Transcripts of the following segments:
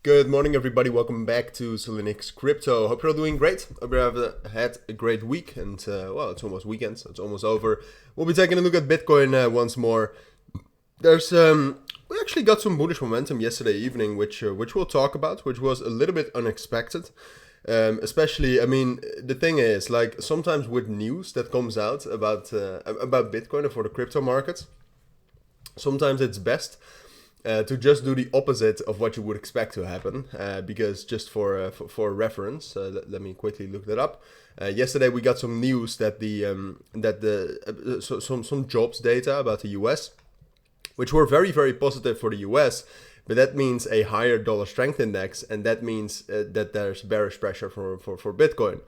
Good morning, everybody. Welcome back to cilinixfxcapital. Hope you're all doing great. Hope you have had a great week. And, well, it's almost weekend, so it's almost over. We'll be taking a look at Bitcoin once more. We actually got some bullish momentum yesterday evening, which we'll talk about, which was a little bit unexpected. Especially, I mean, the thing is, like, sometimes with news that comes out about Bitcoin and for the crypto markets, sometimes it's best to just do the opposite of what you would expect to happen, because just for reference, let me quickly look that up. Yesterday we got some news that some jobs data about the US, which were very, very positive for the US, but that means a higher dollar strength index, and that means that there's bearish pressure for Bitcoin.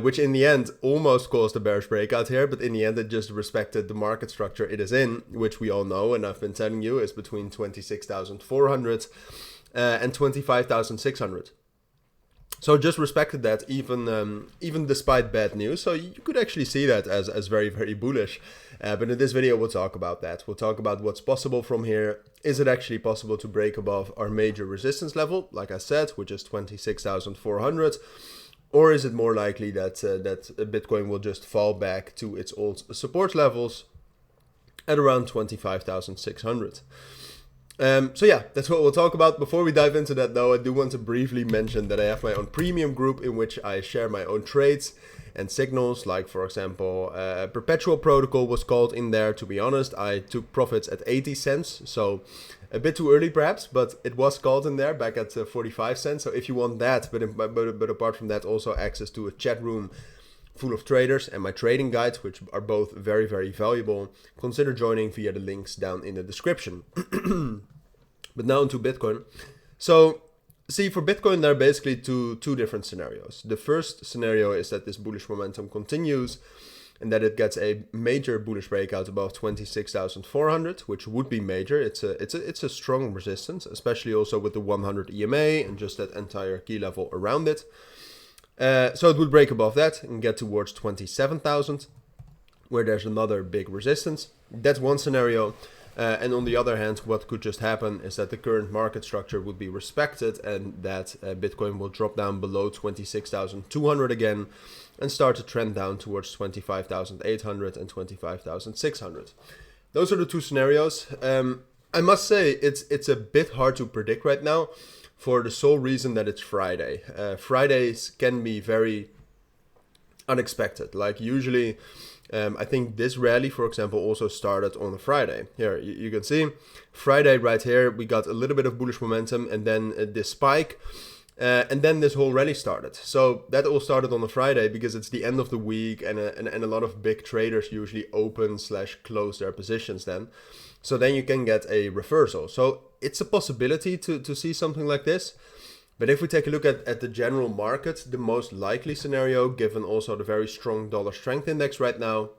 Which in the end almost caused a bearish breakout here, but in the end it just respected the market structure it is in, which we all know, and I've been telling you, is between 26,400 and 25,600. So just respected that even despite bad news. So you could actually see that as very, very bullish. But in this video we'll talk about that. We'll talk about what's possible from here. Is it actually possible to break above our major resistance level, like I said, which is 26,400? Or is it more likely that Bitcoin will just fall back to its old support levels at around 25,600? So yeah, that's what we'll talk about. Before we dive into that though, I do want to briefly mention that I have my own premium group in which I share my own trades and signals. Like, for example, Perpetual Protocol was called in there. To be honest, I took profits at 80 cents. So a bit too early perhaps, but it was called in there back at 45 cents. So if you want that, but apart from that, also access to a chat room full of traders and my trading guides, which are both very, very valuable, consider joining via the links down in the description. But now into Bitcoin. So see, for Bitcoin, there are basically two different scenarios. The first scenario is that this bullish momentum continues and that it gets a major bullish breakout above 26,400, which would be major. It's a strong resistance, especially also with the 100 EMA and just that entire key level around it. So it would break above that and get towards 27,000, where there's another big resistance. That's one scenario. And on the other hand, what could just happen is that the current market structure would be respected and that Bitcoin will drop down below 26,200 again and start to trend down towards 25,800 and 25,600. Those are the two scenarios. I must say it's a bit hard to predict right now for the sole reason that it's Friday. Fridays can be very unexpected. Like usually, I think this rally, for example, also started on a Friday. Here, you can see Friday right here, we got a little bit of bullish momentum and then this spike. And then this whole rally started. So that all started on a Friday because it's the end of the week and a lot of big traders usually open/close their positions then. So then you can get a reversal. So it's a possibility to see something like this. But if we take a look at the general market, the most likely scenario, given also the very strong dollar strength index right now,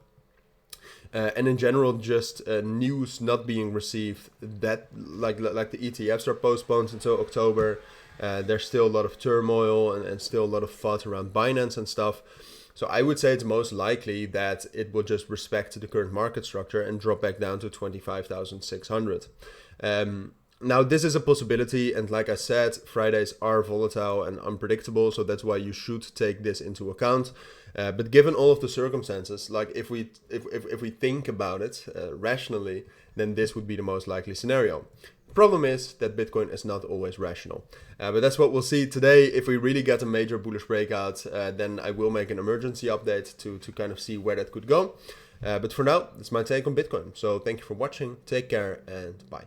and in general just news not being received, that like the ETFs are postponed until October. There's still a lot of turmoil and still a lot of FUD around Binance and stuff. So I would say it's most likely that it will just respect the current market structure and drop back down to 25,600. Now, this is a possibility, and like I said, Fridays are volatile and unpredictable, so that's why you should take this into account. But given all of the circumstances, like if we think about it rationally, then this would be the most likely scenario. Problem is that Bitcoin is not always rational. But that's what we'll see today. If we really get a major bullish breakout, then I will make an emergency update to kind of see where that could go. But for now, that's my take on Bitcoin. So thank you for watching, take care, and bye.